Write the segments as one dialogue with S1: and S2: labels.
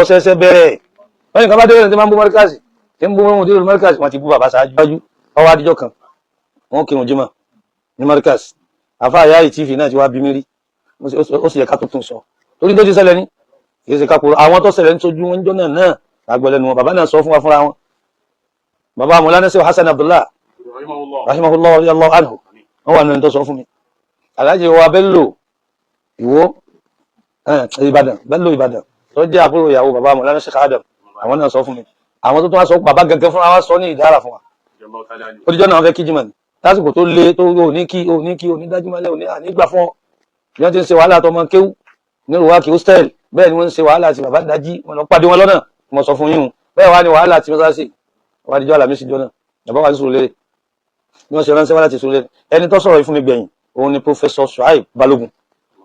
S1: ṣẹ̀ṣẹ̀ bẹ̀rẹ̀ wọ́n ní kan bá dé tí máa ń bú mọ́ríkàsì tí ń bú mọ́ríkàsì wọ́n ti bú bàbá ṣáájú ọwọ́ adijọ́ kan wọ́n kírun jímọ̀ ní mọ́ríkàsì àfa àyà ìtìfì náà ti wá bí mi rí ó sì yẹ ká tuntun sọ torí tó ti ṣẹlẹ̀ ní kì í ṣe kápò àwọn tó ṣẹlẹ̀ ń tójú wọn jọ náà àgbẹ̀lẹ̀nu wọn bàbá náà sọ fún wa fúnra wọn bàbá Mawlana Sheikh Hasan Abdullah rahimahullah radiyallahu anhu wọ́n wà nínú tó sọ fún mi aláàjì wa Bello Ìwó Ìbàdàn Bello Ìbàdàn tó jẹ́ àbúrò ìyàwó bàbá Mawlana Sheikh Adam àwọn náà sọ fún mi àwọn tó tún wá sọ bàbá gẹ́gẹ́ fúnra wa sọ ní ìdára fún wa ó ti jọ́ náà wọ́n fẹ́ kí jimá ni lásìkò tó lé tó onídájúmọ́lẹ̀ onígbà fún ọ bí wọ́n ti ń ṣe wàhálà tó ọmọ kéwú ní ruwaki hostel bẹ́ẹ̀ ni wọ́n ń ṣe wàhálà àti bàbá dájí wọn lọ pàdé wọn lọ́nà mo sọ fún yín bẹ́ẹ̀ wá ní wàhálà àti mọ́sáàsì wọ́n adijọ́ àlàmísì jọ náà bàbá wa ní Sùúrùlérè bí wọ́n ṣe ránṣẹ́ wá láti Sùúrùlérè ẹni tó sọ̀rọ̀ yìí fún mi gbẹ̀yìn òun ni Professor Shuaib Balogun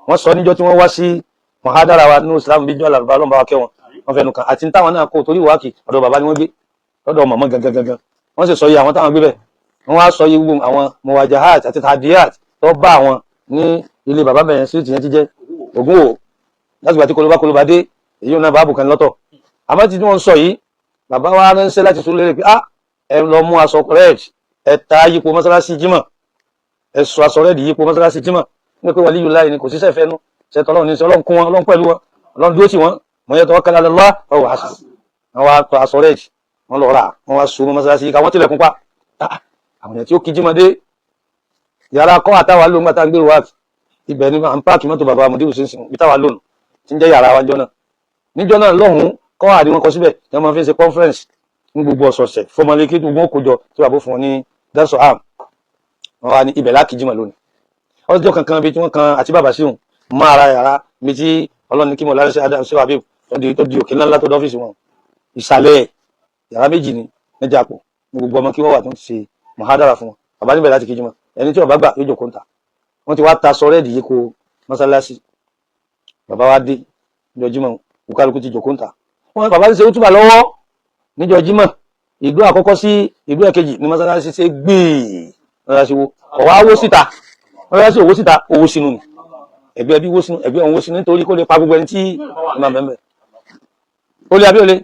S1: wọ́n sọ níjọ́ tí wọ́n wá sí mahadara wa nínú Islam bíjọ́ àlàbà ọlọ́mọba wa kẹwọn wọ́n fẹnu kan àti táwọn náà kó torí wákì ọ̀dọ̀ bàbá ni wọ́n gbé lọ́dọ̀ mọ̀mọ́ gangan wọ́n sì sọ yìí àwọn táwọn gbé bẹ̀ wọ́n wá sọ yìí gbogbo àwọn muwajahat àti tadiyat tó bá àwọn ní ilé bàbá bẹ̀rẹ̀ sí tìyẹn jíjẹ́ ògún wò láti gbà tí kolobá dé èyí náà bá bùkàn lọ́tọ̀ àmọ́ tí wọ́n sọ yìí bàbá wa ránṣẹ́ láti Sùúrùlérè pé ẹ lọ mú aṣọ red ẹ ta yípo mọ́sálásí jímọ̀ ẹ sọ aṣọ red yípo mọ́sálásí jímọ̀ ní pé wàlíyù láì ní kò síṣẹ́ fẹ́nu ṣètò ọlọ́run ní sọ ọlọ́run kún wọn ọlọ́run pẹ̀lú wọn ọlọ́run dúró tì wọ́n mọ̀ yẹ tawakkal ala Allah ọwọ́ àṣà wọn wá tọ aṣọ red wọn lọ rà wọn wá so mọ́sálásí ká wọ́n tilẹ̀kùn pa àwọn èèyàn tí ó kí jímọ̀ dé yàrá kọ́ àtàwà lóun gbàtà ń gbèrò wáàkì ibẹ̀ ni à ń páàkì mọ́tò bàbá àmọ̀dé òsínsìn bí táwa lónìí tí ń jẹ́ yàrá wa níjọ́ náà lọ́hùn-ún kọ́ àdéhùn kọ síbẹ̀ tí wọ́n máa fi ń ṣe conference ní gbogbo ọ̀sọ̀ọ̀sẹ̀ fọmọlẹ́kí gbogbo òkòjọ tí wàá bó fún wọn ní dẹ́sọ̀ àm wọn wá ní ibẹ̀ lákìjímọ̀ lónìí ọjọ́ kankan bíi tí wọ́n kan àti bàbá síhùn máa ra yàrá bíi tí ọlọ́ni kí mo lára sí Adam síwá bíi tó di òkè ńlá tó dọ́fíìsì wọn ìsàlẹ̀ yàrá méjì ní mẹ́jà pọ̀ ní gbogbo ọmọ kí wọ́n wà tó ń ṣe mahadara fún wọn bàbá níbẹ̀ láti kíjímọ̀ ẹni tí ó bá gbà yóò jòkó ń ta wọ́n ti wá ta sọ́rẹ́ẹ̀dì yìí kó mọ́sálásí bàbá wa dé níjọ́ jímọ̀ òkàlùkù ti jòkó ń ta wọ́n bàbá ti ṣe útúbà lọ́wọ́ níjọ́ jímọ̀ ìlú àkọ́kọ́ sí ìlú ẹ̀kejì ní mọ́sálásí ṣe gbìí mọ́sálásí wo ọ̀wá owó síta mọ́sálásí owó síta owó sínú ni ẹgbẹ́ bí owó sínú ẹgbẹ́ owó sínú nítorí kó lè pa gbogbo ẹni tí ìmọ̀ mẹ́mẹ́ ó lé abẹ́ òlé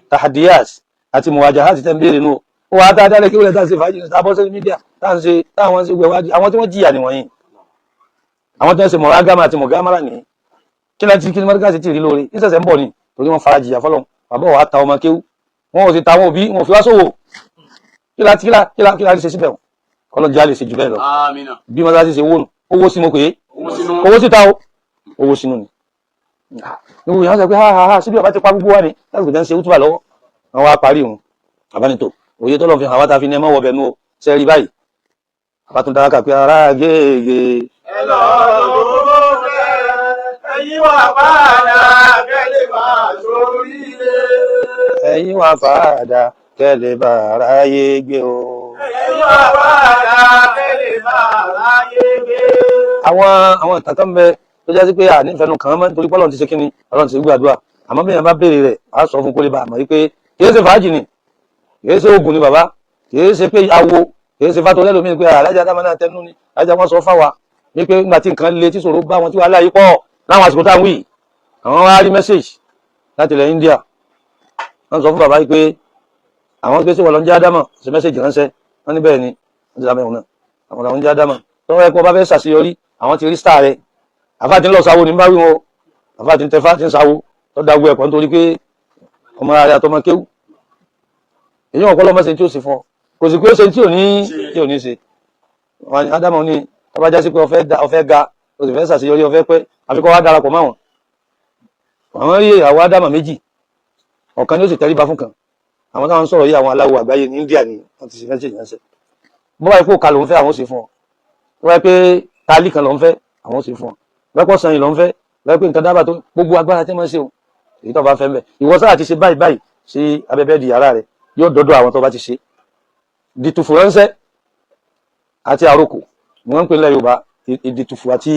S1: tahadiyat àti muwajahat ti tẹ́ ń béèrè nù ó wà á tá dálẹ̀ kí ó lè tá ṣe fàájì ní tábọ́ sí mídíà táwọn ṣe gbẹ̀wájú àwọn tí wọ́n jìyà nìwọ̀nyí àwọn tí wọ́n ṣe mọ̀rágámà àti mọ̀gámàrà ní kí láti kí ní mọ́ríkà sí ti rí lóore ìṣẹ̀ṣẹ̀ ń bọ̀ ni torí wọ́n fara jìyà fọ́lọ́run bàbá wa ta ọmọ kéwú wọn ò sì ta àwọn òbí wọn ò fi wá sówò kí láti ṣe síbẹ̀ kọ́lọ́ jẹ́ àlè ṣe jù bẹ́ẹ̀ lọ bí wọ́n láti ṣe owó sí mo pè é owó síta o owó sínú ni ìwò ìyàwó sọ pé ha síbí ọba ti pa gbogbo wa ni láti gbẹ̀dẹ̀ ń ṣe útúbà lọ́wọ́ wọn wá parí òun àbánitò òye tó lọ fi hàn wá ta fi ní ẹmọ́ wọbẹ̀ nú o ṣe rí báyìí àbátún dára kà pé ara gèègè
S2: ẹ lọ ẹ̀yin wà padà kẹ́lẹ́ bá sóríire.
S1: ẹ̀yin wà padà kẹ́lẹ́ bá ráyé gbé o.
S2: ẹ̀yin wà padà kẹ́lẹ́ bá ráyé gbé.
S1: àwọn ìtàkàn bẹ tó jásí pé ànífẹ̀ẹ́nu kàn án mọ́ nítorí pọ́lọ́n ti ṣe kíni ọlọ́run ti gbàdúrà àmọ́ bí èèyàn bá béèrè rẹ̀ á sọ fún kó lè bá àmọ́ wípé kìí ṣe fàájì ni kìí ṣe oògùn ni bàbá kìí ṣe pé awo kìí ṣe fàtọ́ lẹ́lòmíì pé alájà dáma náà tẹnu ni alájà wọn sọ fáwa wípé nígbà tí nǹkan le tí ṣòro bá wọn tí wàhálà yìí pọ̀ láwọn àsìkò táwọn wí àwọn wá rí mẹ́sẹ̀jì láti ilẹ̀ India wọ́n sọ fún bàbá yìí pé àwọn gbé sí wọn lọ ń jẹ́ ádámọ̀ ṣe mẹ́sẹ̀jì ránṣẹ́ wọ́n ní bẹ́ẹ̀ ni wọ́n ti dábẹ́ wọn náà àwọn làwọn ń jẹ́ ádámọ̀ tó wọ́n ẹ̀kọ́ bá fẹ́ ṣàṣeyọrí àwọn ti rí star rẹ̀ àfáà ti ń lọ sáwó ní báwí wọn àfáà ti ń tẹfá ti ń sáwó tó dágbó ẹ̀kọ́ nítorí pé ọmọ ara àtọmọ kéwú èyí wọn kọ́ lọ́mọ ṣe tí ó sì fún ọ kò sì pé ó ṣe tí ò ní ṣe wọn ni ádámọ̀ ní ọba jásí pé ọfẹ́ ga o sì fẹ́ ṣàṣeyọrí ọfẹ́ pẹ́ àfikọ́ wá darapọ̀ máwọn àwọn rí àwọn ádámọ̀ méjì ọ̀kan ni ó sì tẹríba fún kan àwọn táwọn sọ̀rọ̀ yìí àwọn aláwọ̀ àgbáyé ní India ni wọ́n ti ṣe fẹ́ ṣe ìyànṣẹ́ bó wáyé pé òkà ló ń fẹ́ àwọn ò sì fún ọ bó wáyé pé tálí kan ló ń fẹ́ àwọn ò sì fún ọ lọ́pọ̀ sàn yìí ló ń fẹ́ lọ́pọ̀ pé nǹkan dábàá tó gbogbo agbára tí wọ́n ṣe o èyí tó bá fẹ́ mẹ́ ìwọ sáà ti ṣe báyìí sí abẹ́bẹ́ di yàrá rẹ̀ yóò dọ́dọ̀ àwọn tó bá ti ṣe dìtùfù ránṣẹ́ àti àrokò ni wọ́n ń pè nílẹ̀ Yorùbá ìdìtùfù àti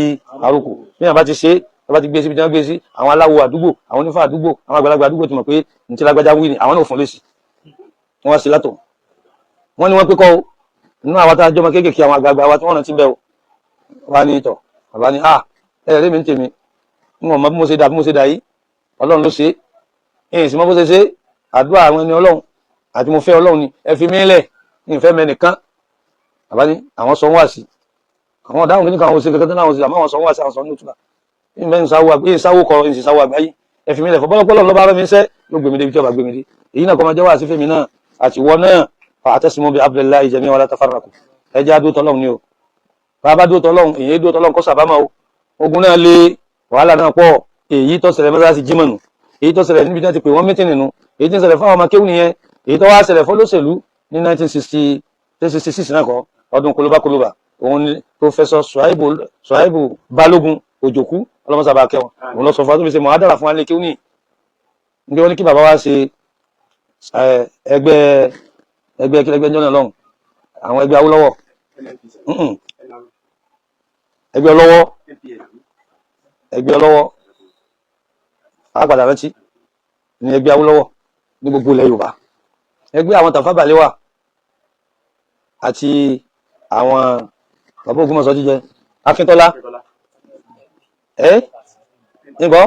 S1: àrokò bí wọ́n bá ti ṣe tó bá ti gbé síbi tí wọ́n gbé sí àwọn aláwo àdúgbò àwọn onífà àdúgbò àwọn àgbàlagbà àdúgbò ti mọ̀ pé ní ti lágbájá wí ni àwọn náà fún lésì wọ́n wá sí látọ̀ wọ́n ní wọ́n pé kọ́ o nínú àwọn tá a jọmọ kéékèèké àwọn àgbààgbà wa tí wọ́n rántí bẹ́ẹ̀ o wá ní ìtọ̀ bàbá ní ẹ̀rẹ́ mi ń tèmi ń wọ̀n mọ́ bí mo ṣe dà yìí Ọlọ́run ló ṣe ẹ̀yìn sì mọ́ bó ṣe ṣe àdúrà àwọn ẹni ọlọ́run àti mo fẹ́ ọlọ́run ni ẹ fi mí lẹ̀ ní ìfẹ́ mẹ́nìkan bàbá ní àwọn sọ wá sí àwọn ọ̀dáhùn kìíní kan àwọn òṣèlú kankan láwọn sí àmọ́ àwọn sọ wá sí àwọn sọ ní òtúbà ní mẹ́rin sáwó kọ ìsìn sáwó àgbáyé ẹ fi mí lẹ̀ fọ́pọ́lọpọ́lọ́ lọ́ba rẹ̀ mi sẹ́ yóò gbèmí débi tí ọba gbèmí dé èyí náà kọ́ máa jẹ́ wá sí fèmí náà àti wọ náà àtẹ́sìmọ́ bí abdullahi jami'an wala tafarraqu ẹjẹ́ adó tọ́lọ́run ni o bàbá dó tọ́lọ́run èyí dó tọ́lọ́run kọ́ sàbámà o ogun náà lé wàhálà náà pọ̀ èyí tó ṣẹlẹ̀ mọ́sálásí jímọ̀nù èyí tó ṣẹlẹ̀ níbi tí wọ́n ti pè wọ́n mítìn nínú èyí tó ṣẹlẹ̀ fáwọn ọmọ kéwù nìyẹn èyí tó wá ṣẹlẹ̀ fọ́lọ́ṣèlú ní 1966 náà kọ́ ọdún kolobakoloba òun ni Professor Suhaibu Balógun Òjòkú ọlọ́mọsábà kẹwọn òun lọ sọ fún wa tó fi ṣe mọ̀ ádára fún alẹ́ kéwù ní nígbà wọn ní kí bàbá wa ṣe ẹgbẹ́ kílẹ̀gbẹ́ jọ́nà lọ́hùn àwọn ẹgbẹ́ Awólọ́wọ̀ ẹgbẹ́ ọlọ́wọ́ àpàdà rántí ní ẹgbẹ́ Awólọ́wọ̀ ní gbogbo ilẹ̀ Yorùbá ẹgbẹ́ àwọn Tafawa Balewa àti àwọn bàbá Ògúnmọ̀ṣọ́ jíjẹ Akíntọ́lá nígbọ́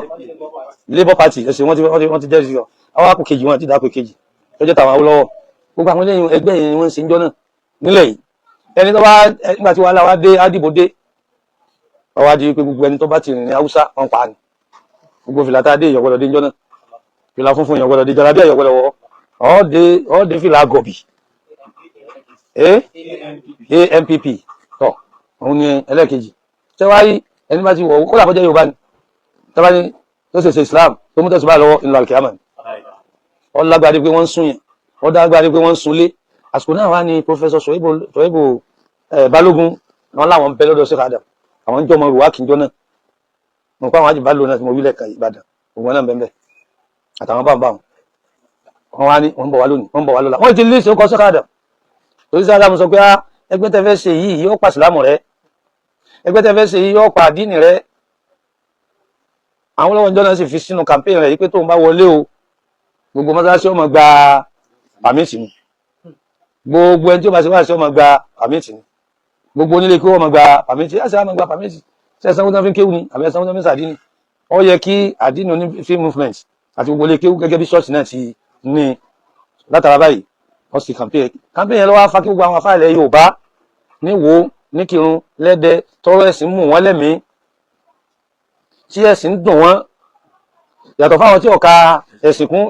S1: Labour Party ẹ̀sìn wọ́n ti jẹ́rìí ọ àwọn àpò kejì wọn ti dápò kejì tó jẹ́ tàwọn Awólọ́wọ̀ gbogbo àwọn lẹ́yìn ẹgbẹ́ yìí wọ́n ń ṣe ń jọ náà nílẹ̀ yìí ẹni tó bá nígbà tí wàhálà wá dé àdìbò dé ọwọ́ adìyẹ pé gbogbo ẹni tó bá ti rìn ní Haúsá wọn pa ni gbogbo fìlà tá a dé ìyọ̀gbọ́dọ̀ dé ń jọ náà fìlà funfun ìyọ̀gbọ́dọ̀ dé jọra bí ìyọ̀gbọ́dọ̀ wọ̀ ọ́ dé fìlà gọ̀bì ANPP tọ̀ òun ni ẹlẹ́ẹ̀kejì tẹ́wáyé ẹni bá ti wọ̀ kó làkọjá Yorùbá ni tẹ́wá ní tó ṣe Islam tó mú tẹ̀síbá lọ́wọ́ ìlú alkiyama ni ọ lágbàdé pé wọ́n ń sún yẹn ọ dágbàdé pé wọ́n ń sunlé àsìkò náà wá ní Professor Suhaibu Balógun wọn láwọn bẹ lọ́dọ̀ Sheikh Adam àwọn jọmọ rùwá kìjọ náà mo pa àwọn àjìbá lò náà tí mo wílẹ̀ kan Ìbàdàn òun náà bẹ́ẹ̀ àtàwọn bàbá wọn wá ní wọ́n bọ̀ wá lónìí wọ́n bọ̀ wá lọ́la wọ́n ti lé ìṣòkò Sheikh Adam torí Sheikh Adam sọ pé ẹgbẹ́ tẹ́ fẹ́ ṣe yìí yóò pa ìsìlámù rẹ ẹgbẹ́ tẹ́ fẹ́ ṣe yìí yóò pa àdínì rẹ àwọn olówó ìjọ náà sì fi sínú campaign rẹ yìí pé tóun bá wọlé o gbogbo mọ́sálásí ọmọ gba pàmìtì ni gbogbo ẹni tí ó bá ṣe wá sí ọmọ gba pàmìtì ni gbogbo onílé kí wọ́n máa gba pàmìtì ẹ̀sẹ̀ àmọ́ gba pàmìtì ṣe ẹ̀sán wọ́n fi ń kéwù ni àbí ẹ̀sán wọ́n fi ń sàdínì ó yẹ kí àdínì oní free movement àti gbogbo ilé kéwù gẹ́gẹ́ bí ṣọ́ọ̀ṣì náà ti ní látara báyìí wọ́n sì campaign yẹn lọ́wọ́ afá kí gbogbo àwọn afá ilẹ̀ Yorùbá ní Ìwó ní Kírun lẹ́dẹ tọrọ ẹ̀sìn mú wọn lẹ́mìí tí ẹ̀sìn dùn wọ́n yàtọ̀ fáwọn tí ọ̀ka ẹ̀sìn kún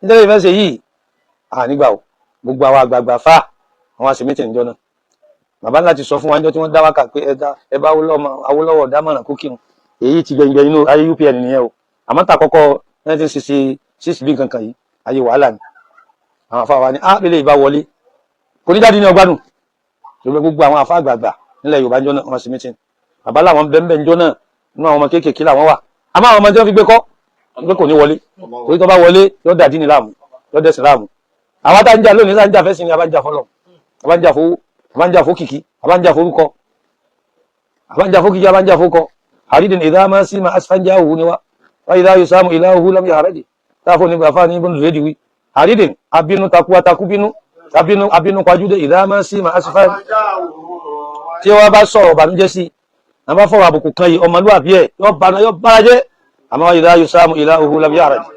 S1: nítorí ìfẹ́ ṣe yìí nígbà o gbogbo àwọn àgbààgbà fà àwọn àṣemẹ́tẹ̀ níjọ náà bàbá ńlá ti sọ fún wa níjọ́ tí wọ́n dá wákà pé ẹ bá Awólọ́wọ̀ dámọ̀ràn kó kírun èyí ti gbẹ̀yìn inú ayé UPN nìyẹn o àmọ́ tà kọ́kọ́ 1966 bí kankan yìí ayé wàhálà ni àwọn afá wa ní lélẹ̀ ìbá wọlé kò ní jáde ní ọgbádùn ṣùgbọ́n gbogbo àwọn afá àgbààgbà nílẹ̀ Yorùbá níjọ́ náà wọ́n ṣe mítìn bàbá làwọn bẹ́ẹ̀ níjọ́ náà nínú àwọn ọmọ kéékèèké làwọn wà àmọ́ àwọn ọmọ tí wọ́n fi gbé kọ́ pé kò ní wọlé torí tó bá wọlé yóò dà dín ní láàmú yóò dẹ̀sìn láàmú àwọn tá ń jà lónìí sáà ń jà fẹ́ sí ni abájá fọlọ́ abájá fowó abájá fókìkí abájá forúkọ abájá fókìkí abájá fókọ àrídìn ìdámá sí ma asfájá òwú ni wá ìdá yóò sáàmù ìlà òwú lọ́mí àrẹ́dì táàfọ́ ní gbàfà ní ibùn rèdí wí àrídìn abínú takuwa takú bínú abínú kwajúdé ìdámá sí ma asfájá tí wọ́n bá sọ̀rọ̀ bànújẹ́ sí a bá fọwọ́ àbùkù kan yìí ọmọlúwàbí ẹ̀ yóò bára jẹ́ àmọ́ ìdá yóò sáàmù ìlà òwú lọ́mí àrẹ́dì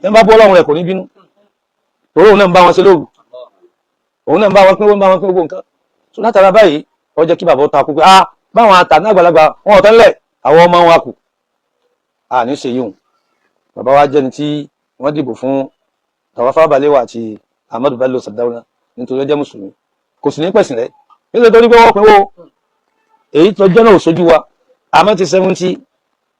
S1: tí bá bọ́ ọlọ́run rẹ̀ kò ní bínú òun náà ń bá wọn ṣe lóru òun náà ń bá wọn pín gbogbo nǹkan so látara báyìí ó jẹ́ kí bàbá ta kú pé báwọn àtàní àgbàlagbà wọn ò tẹ́lẹ̀ àwọn ọmọ wa kù ní ṣe yíhun bàbá wa jẹ́ni tí wọ́n dìbò fún Tafawa Balewa àti Ahmadu Bello Sardauna nítorí ó jẹ́ mùsùlùmí kò sì ní pẹ̀sìn rẹ̀ nítorí pé wọ́n pinwó èyí tọjọ́ náà ò sójú wa àmọ́ ti 70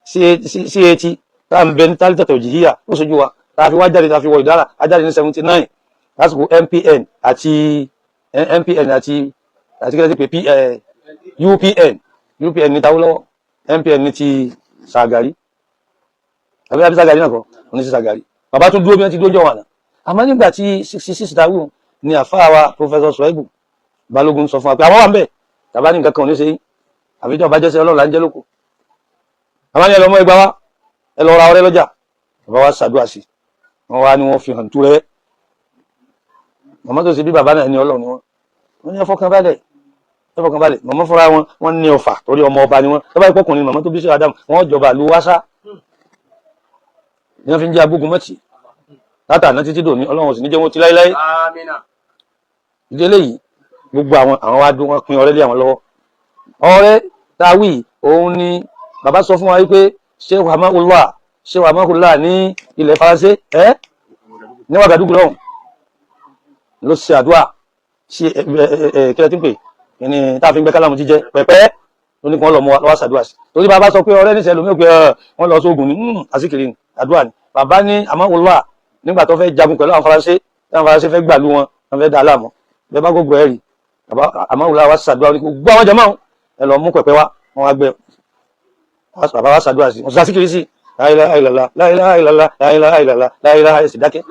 S1: sí 80 tá à ń bẹ ní tálítàtà òjìyà ó sójú wa tá a fi wá jáde tá a fi wọ ìdára ajáde ní 79 lásìkò MPN àti kílẹ̀ pé UPN ní Awólọ́wọ̀ MPN ní ti Ṣàgàrí àbí Ṣàgàrí náà kọ́ ní ti Ṣàgàrí bàbá tún dúró bí wọ́n ti dúró jọ wà náà àmọ́ nígbà tí 66 tàwí ni àfáà wa Professor Suhaibu Balógun sọ fún wa pé àwọn wà ń bẹ̀ tàbá ní nǹkan kan ò ní ṣe yín àbíjọ́ bá jẹ́sẹ̀ Ọlọ́run là ń jẹ́ lóko àmọ́ ní ẹlọ́mọ ẹgbà wa ẹ lọ ra ọrẹ́ lọ́jà bàbá wa ṣàdúrà sí wọn wá ní wọn fi hàn tú rẹ màmá tó ṣe bí bàbá náà ní Ọlọ́run ni wọn ní ẹfọkànbalẹ̀ màmá fúnra wọn ní ọfà torí ọmọ ọba ni wọn tọ́ba ìpọkùnrin màmá tó bí sí Adam wọn jọba lu wáṣá ní wọn fi ń jẹ agbógun mọ́tì látàná títí dòní ọlọ́run sì ní jẹ́ wọn ti láéláé. ìdílé yìí gbogbo àwọn wá dún wọn pín ọrẹ lé àwọn lọ́wọ́. ọrẹ táwí òun ni bàbá sọ fún wa wípé Sheikh Hamahullah ní ilẹ̀ Faransé ní Wàgàdúgù lọ́hùn ló ṣe àdúrà sí kílẹ̀ tí ń pè ní táàfin gbẹ́ kálámù jíjẹ pẹ̀pẹ́ ló ní kí wọ́n lọ mọ́ lọ́wọ́ sàdúrà sí. torí bàbá sọ pé ọrẹ níṣẹ́ lómi òkè wọ́n lọ sóògùn ní àsìkiri ní àdúrà ni. bàbá ní Hamahullah nígbà tó fẹ́ jagun pẹ̀lú àwọn Faransé fẹ́ gbàlú wọn wọ́n fẹ́ dà láàmú bẹ́ẹ̀ bá gbogbo ẹ̀rì bàbá Hamahullah wá sàdúrà ní gbogbo àwọn jàmáà ẹ lọ mú pẹ̀pẹ́ wá wọn wá gbẹ bàbá wá sàdúrà sí wọn sọ àsìkiri sí la ilaha illallah la ilaha illallah la ilaha illallah la ilaha ẹ̀sìn dákẹ́.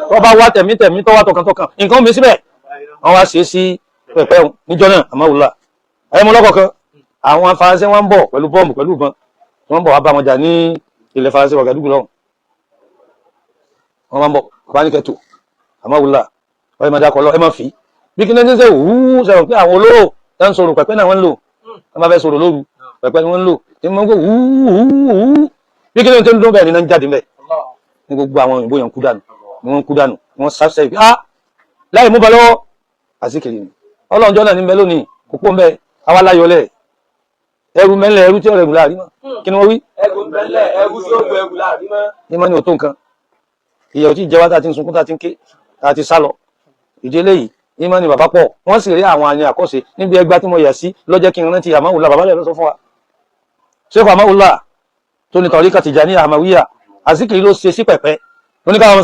S1: tó bá wá tẹ̀mí tó wá tọkàntọkàn nǹkan mi síbẹ̀ wọ́n wá ṣe sí pẹ̀pẹ́ níjọ́ náà Hamahullah ẹ̀mú lọ́kọ̀ọ̀kan àwọn Faransé wọn ń bọ̀ pẹ̀lú bọ́ọ̀mù pẹ̀lú ìbọn wọ́n ń bọ̀ wá bá wọn jà ní ilẹ̀ Faransé Wàgàdúgù lọ́hùn wọ́n máa ń bọ̀ bá ní kẹtù Hamahullah wọ́n yẹ máa dákọ̀ lọ ẹ máa fi bí kí ní ṣe wúú sọ̀rọ̀ pé àwọn olóró tá ń sọ̀rọ̀ pẹ̀pẹ́ náà wọ́n ń lò wọ́n máa fẹ́ sọ̀rọ̀ lóru pẹ̀pẹ́ ni wọ́n ń lò tí wọ́n ń gbọ́ wúú bí kí ní tó ń dún bẹ́ẹ̀ ni náà ń jáde bẹ́ẹ̀ ní gbogbo àwọn òyìnbó yẹn kú dànù ni wọ́n kú dànù wọ́n sáfẹ́ ìpín láì mú ba lọ́wọ́ àsìkiri ni ọlọ́njọ́ náà ní bẹ lónìí kò pọ̀ mbẹ́ àwa láyọlẹ̀ ẹrù mẹ́lẹ̀ ẹrù tí ọ̀rẹ́ ẹ̀gùn láàrin mọ́ kí ni wọ́n wí.
S2: ẹrù mẹ́lẹ̀ ẹrù tí ó gbẹ ẹrù láàrin mọ́.
S1: ní mọ́ ní òtó nǹkan ìyẹ̀wò tí ìjẹwà tá a ti ń sunkún tá a ti ń ké tá a ti sá lọ ìdílé yìí ní mọ́ ní bàbá pọ̀ wọ́n sì rí àwọn àyàn àkọ́ṣe níbi ẹgbẹ́ tí mo yà sí lọ́jọ́ kí n rántí Hamahullah bàbá lẹ́ẹ̀lọ́ sọ fún wa. Sheikh Hamahullah tó ní tọ̀ríkà Tijaniyya Hamawiyya àsìkiri ló ṣe sí pẹ̀pẹ́ oníkàwọn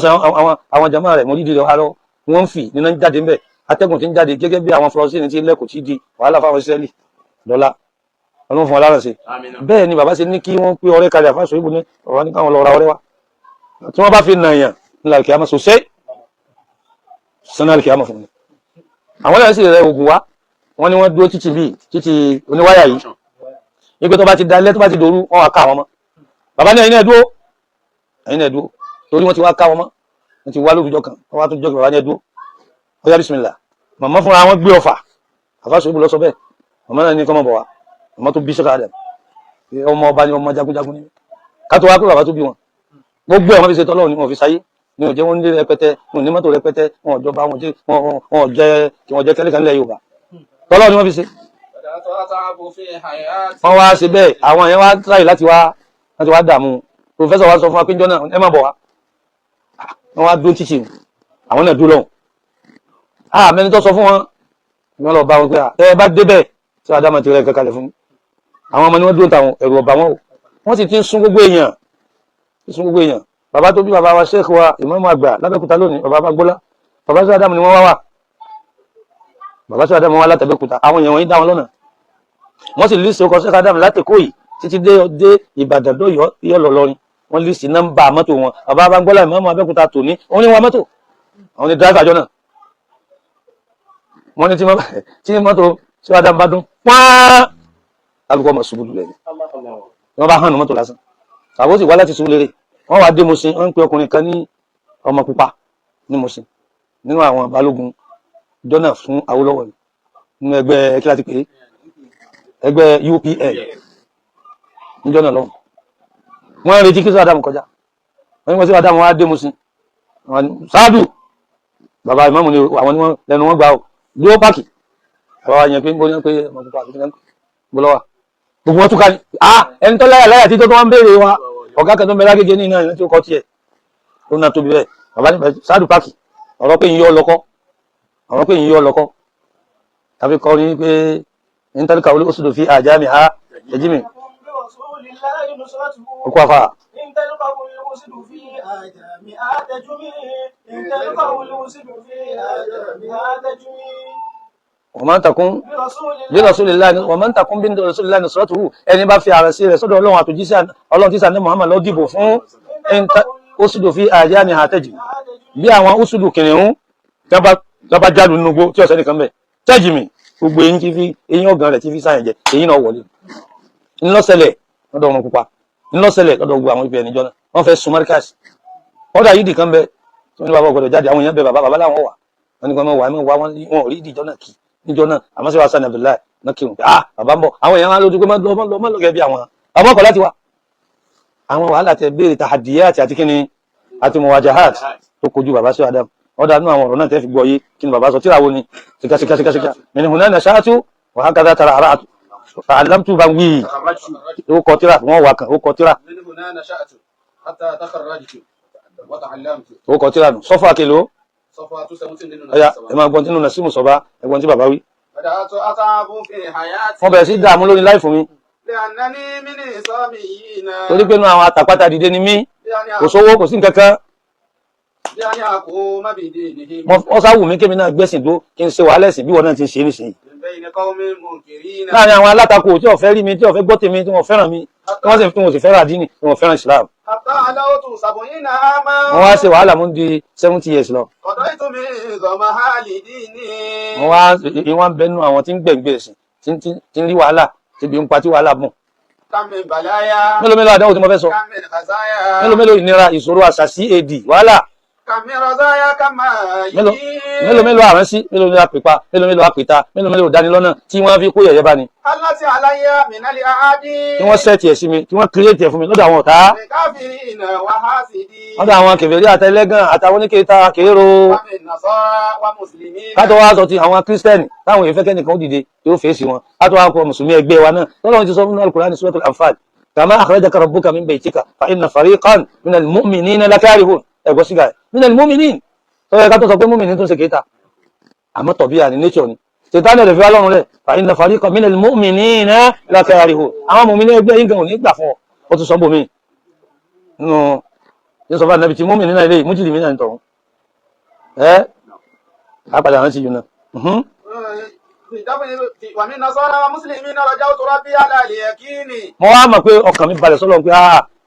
S1: àwọn jàmáà rẹ̀ mọ́lídìí rẹ̀ wá lọ wọ́n ń fì nínú jáde ńbẹ̀ atẹ́gùn tí ń jáde gẹ́gẹ́ bí àwọn Fọlọ́sítìnì tí lẹ́kùn tí di wàhálà fáwọn Ísírẹ́lì dọ́là ọlọ́run fún ọláràn sí. bẹ́ẹ̀ ni bàbá ṣe ní kí wọ́n pé ọrẹ kalẹ̀ àfáàṣọ ìbò ní ọ̀rọ̀ ní káwọn lọ ra ọrẹ wa tí wọ́n bá fi nà yàn nílà kìámà sòṣẹ́ sanni kìámà fún mi. àwọn náà sì rẹ oògùn wa wọ́n ní wọ́n dúró títì bíi títì oníwáyà yìí wípé tó bá ti dalẹ̀ tó bá ti dòru wọ́n wá ká wọn mọ́ bàbá ní ẹ̀yin náà dúró torí wọ́n ti wá ká wọn mọ́ wọ́n ti wá lórúkọ kan wọ́n wá tún jọ́ bàbá ní ẹ̀dúró ọ̀yá bísímìlà màmá fúnra wọn gbé ọfà àfáàṣọ ìbò lọ sọ bẹ́ẹ̀ màmá náà ní kọ́mọ bọ̀ wá màmá tó bí Sheikh Adam ọmọ ọba ni ọmọ jagunjagun ni ká tó wá pé bàbá tó bí wọn gbogbo ẹ̀ wọ́n fi ṣe tọ́lọ́run ni wọ́n fi sáyé ni ò jẹ́ wọ́n ní rẹpẹtẹ wọn ní mọ́tò rẹpẹtẹ wọn ò jọba wọn jẹ́ kẹ́lẹ́kẹ́ nílẹ̀ Yorùbá tọ́lọ́run ni wọ́n fi ṣe. wọ́n wá ṣe bẹ́ẹ̀ àwọn yẹn wá tíráyì láti wá dààmú pòfẹ́sọ̀ wa sọ fún wa pé njọ́ náà ẹ má bọ̀ wá wọ́n wá dúró títì àwọn náà dúró lọ́hùn mẹ́ni tó sọ fún wọn wọ́n lọ bá wọn pé ẹ bá débẹ̀ tí Ádámù ti rẹ̀ kẹ́kàlẹ̀ fún àwọn ọmọ ni wọ́n dúró táwọn ẹ̀rù ọ̀bà wọn o wọ́n sì ti ń sún gbogbo èèyàn bàbá tó bí bàbá wa Sheikh wa ìmáàmù àgbà lábẹ́kúta lónìí bàbá Fagbọ́lá bàbá sí Ádámù ni wọ́n wá bàbá sí Ádámù wá látàbẹ́kúta àwọn èèyàn wọ̀nyí dá wọn lọ́nà wọ́n sì lísì ọkọ̀ Sheikh Ádámù láti kó yìí títí dé Ìbàdàn dọ́yọ́ ìyọ́ lọ́rin wọ́n lísì nọ́mbà mọ́tò wọn bàbá Fagbọ́lá ìmáàmù Abẹ́kúta tòní wọ́n ní wa mọ́tò àwọn ni dráìfà jọ náà wọ́n ní tí mọ́tò tí wọ́n dáa bá dún pàá alùpùpù ọmọ ṣubú lulẹ̀ ni wọ́n bá hàn ní mọ́tò lásán àbó sì wá láti Surulere wọ́n wá dé Mùṣín wọ́n ń pe ọkùnrin kan ní ọmọ pupa ní Mùṣín nínú àwọn balógun jọ́nà fún Awólọ́wọ̀ nínú ẹgbẹ́ kí láti pè é ẹgbẹ́ UPN ní jọ́nà lọ́wọ́ wọ́n ń retí kí Sheikh Adam kọjá wọ́n ní wọ́n sí Adam wọ́n á dé Mùṣín sáádù bàbá ìmáàmù ni àwọn ni wọ́n lẹ́nu wọn gbà ó dúró páàkì àwọn àyàn pé ń gbóná pé ọmọ pupa àti kínáà gbọ́lọ́wà gbogbo wọn túká ní ẹni tó láyà tí tó wọ́n ń béèrè wa ọ̀gá kan tó ń bẹ lágége ní iná ìrántí ó kọ́ tiẹ̀ tó náà tóbi bẹ́ẹ̀ bàbá ní sáádù páàkì ọ̀rọ̀ pé yín yọ lọ́kọ́ tàbí kọ́ ní pé ń tẹ́lẹ̀ kàwé ó sì lò fi àjá mi ha ẹjí mi okú afá ومن تكون برسول الله ومن تكون برسول الله نصرته ẹni bá fi ara sí rẹ̀ sọ́dọ̀ Ọlọ́run àtòjíṣẹ́ Ọlọ́run tí sànẹ́ Muhammad ló dìbò fún usudu fi àjá ni àtẹ́jì bí àwọn usudu kìnìún tọ́bá jádù nínú gbó tí ọ̀sẹ́ nìkan bẹ̀ tẹ́jì mi gbogbo eyín tí fi eyín ọ̀gàn rẹ̀ tí fi sáyẹn jẹ eyín náà wọlé ńlọ́sẹ̀lẹ̀ lọ́dọ̀ ọmọ pupa ńlọ́sẹ̀lẹ̀ lọ́dọ̀ gbogbo àwọn ibi ẹnìjọ́ náà wọ́n fẹ́ sun Markaz ọ̀dà yìí dìkan bẹ tí wọ́n ní bàbá ọgbọ̀dọ̀ jáde àwọn èèyàn bẹ bàbá láwọn wà wọ́n ní kí wọ́n wà wọn ò rí ìdíjọ́ náà kì níjọ́ náà àmọ́ sí wa sani Abdullahi náà kírun pé bàbá ń bọ̀ àwọn èèyàn máa lójú pé má lọ gẹ́gẹ́ bí àwọn ọmọ ọkọ̀ láti wá àwọn wàhálà tẹ béèrè tahadiyat àti kíni àti muwajahat tó kojú bàbá sí Adam ọ̀dà nínú àwọn ọ̀rọ̀ náà tẹ́ fi gbọ́ yé kí ni bàbá sọ tíra wo ni síkásíkásíkásíká min huna nasha'tu wa hakadha tara'ra'tu fa'allamtu bá wí ó kọ tíra wọ́n wà kan ó kọ tíra
S2: من هنا نشأت حتى تخرجت وتعلمت
S1: ó kọ tíra nù sọ́fà kìló
S2: صفوة 17
S1: ọ̀yà ẹ máa gbọ́n tí nínú Nasimu Sọba ẹgbọ́n tí bàbá wí
S2: بدأت أتعب في حياتي
S1: wọ́n bẹ̀rẹ̀ sí dààmú lórí láì fún mi
S2: لأنني من إصابيين
S1: torí pé nínú àwọn àtàpátá dìde ni mí kò
S2: بأن
S1: sówó kò sí nǹkan kan
S2: أقوم بدينهم
S1: wọ́n sáwù mí kémi náà gbẹ́sìn dó kí n ṣe wàhálà ẹ̀sìn bí wọ́n náà ti ṣe nísìnyí
S2: من بين قوم منكرين
S1: láàrin àwọn alátakò tí wọ́n fẹ́ rí mi tí wọ́n fẹ́ gbọ́ tèmi tí wọ́n fẹ́ràn mi tí wọ́n sì fẹ́ràn àdínì tí wọ́n fẹ́ràn Islam
S2: حتى علوت 70 عاما
S1: wọ́n wá ṣe wàhálà mú di 70 years lọ
S2: قضيت من ضمها لديني
S1: wọ́n wá ìwọ̀n bẹnu àwọn tí ń gbẹ̀ngbẹ̀ ẹ̀sìn tí ń rí wàhálà tí bí ń pa tí wàhálà mọ̀
S2: كم من بلايا
S1: mélòó mélòó àdánwò tí mo fẹ́ sọ
S2: كم من خزايا
S1: mélòó mélòó ìnira ìṣòro àṣàṣì èdì wàhálà
S2: كم من رزايا كما
S1: mélòó mélòó àránsí mélòó mélòó àpèpa mélòó mélòó àpèta mélòó mélòó dánilọ́nà tí wọ́n fi kó yẹ̀yẹ́ bá ni
S2: التي علي من الأعادي
S1: tí wọ́n sẹ́ẹ̀tì ẹ̀ sí mi tí wọ́n kírètì ẹ̀ fún mi lọ́dọ̀ àwọn ọ̀tá
S2: الكافرين وحاسدين
S1: lọ́dọ̀ àwọn kèfèrí àtẹlẹ́gàn àtàwọn oníkèéta kèéro
S2: ومن نصارى ومسلمين
S1: kátó wá sọ ti àwọn kírísítẹ́nì táwọn èèyàn fẹ́ kẹ́nìkan ó dìde yóò fèsì wọn kátó wá kọ mùsùlùmí ẹgbẹ́ wa náà tọ́lọ́run ti sọ nínú Al-Qur'ani Suratul Anfal kama akhrajaka rabbuka min baytika fa inna fariqan minal mu'minina lakarihun ẹ̀gbọ́n sígá ẹ̀ minal mu'minin tó yẹ ká tó sọ pé mu'minin tó ń ṣe kéta àmọ́ tọ̀bíà ní nature ni ṣètánì rẹ̀ fi wá lọ́rùn rẹ̀ fa inna fariqan minal mu'minina lakarihun àwọn mu'minin ẹgbẹ́ yín gan ò ní gbà fún ọ ó tún sọ bòmí nínú yóò sọ fún ànábì tí mu'minina ilé mujrimina náà nìtọ̀hún ẹ́ àpàdé àwọn ti yùn náà
S2: ومن نصارى ومسلمين رجوت ربي على اليقين
S1: mo wá mọ̀ pé ọkàn mi balẹ̀ sọ́lọ́run pé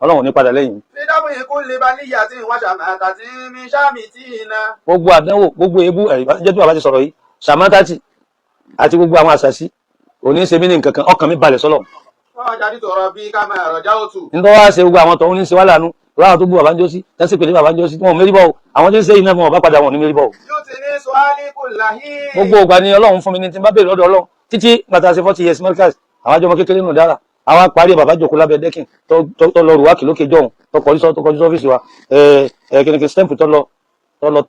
S1: ọlọ́run ní padà lẹ́yìn
S2: في دفع كل بلية وشماتة من شامتين
S1: gbogbo àdánwò gbogbo ebú jẹ́ tó bàbá ti sọ̀rọ̀ yìí sàmátàtì àti gbogbo àwọn àṣàṣì òní ṣe mí ní nǹkan kan ọkàn mi balẹ̀ sọ́lọ́run
S2: وجدت ربي كما رجوت
S1: nítorí wá ṣe gbogbo àwọn tọ̀hún ní ṣe wá lànú láwọn tó bú bàbá ń jó sí tẹ́sí pèlè bàbá ń jó sí wọn ò mérí bọ́ àwọn tí ń ṣe iná wọn ò bá padà wọn ò ní mérí bọ́
S2: يؤتني سؤالي كل حين
S1: gbogbo ìgbà ni ọlọ́run fún mi ní tí n bá bèèrè lọ́dọ̀ ọlọ́run títí gbàtà sí 40 years Markaz àwọn àjọmọ kékeré nù dára àwọn parí bàbá jòkó lábẹ́ dẹ́kìn tó lọ rùwákì lókè jọ̀hún tó kọjú sọ́fíìsì wa kìnnìkì stamp tó lọ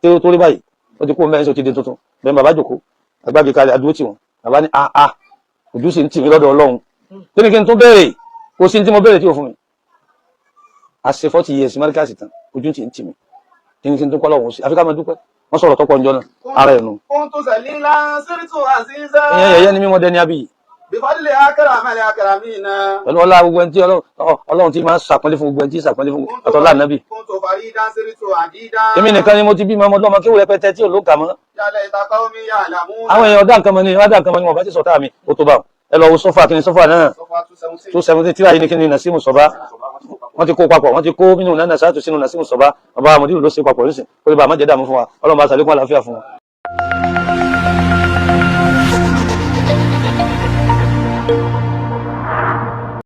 S1: tó rí báyìí ó ti kó mẹ́rin sí òtí tuntun bẹ́ẹ̀ bàbá jòkó agbági kalẹ̀ adúró tì wọ́n bàbá ní ojú sì ń tì mí lọ́dọ̀ ọlọ́run kìnnìkì tó béèrè kò sí tí mo béèrè tí ò fún mi a ṣe 40 years Markaz tán ojú ti ń tì mí kìnnìkì tó kọ́ lọ́wọ́ sí àfikà máa dúpẹ́ wọ́n sọ̀rọ̀ tọ́pọ̀ ǹjọ́ náà ara ẹ̀nu
S2: كنت ذليلا صرت عزيزا
S1: ìyẹn yẹ̀yẹ́ ni mímọ́ dẹni abiyì
S2: بفضل أكرم الأكرمين
S1: pẹ̀lú ọlá gbogbo ẹni tí ọlọ́run ti máa ń sàpọ́nlé fún gbogbo ẹni tí sàpọ́nlé fún àtọ́lá nàbì
S2: كنت فريدا صرت عديدا
S1: èmi nìkan ni mo ti bímọ ọmọdé ọmọ kí wọ́n rẹpẹtẹ tí ò ló kà mọ́
S2: يا ليت قومي يعلمون
S1: àwọn èèyàn ọ̀dà nǹkan mọ́ ni ọ̀dà nǹkan mọ́ ni wọ́n bá ti sọ̀tà mi ó tó bá wọn ẹ lọ wo sọ́fà kí ni sọ́fà náà
S2: صفوة
S1: 217 tíra yìí ni kí ni Nasimu Sọba wọ́n ti kó papọ̀ wọ́n ti kó nínú nánà sáàtù sínú Nasimu Sọba bàbá àmọ̀dé ló ṣe papọ̀ nísìn kó lè bá àmọ́jẹ́ dààmú fún wa ọlọ́run bá ṣàlékún àlàáfíà fún wa.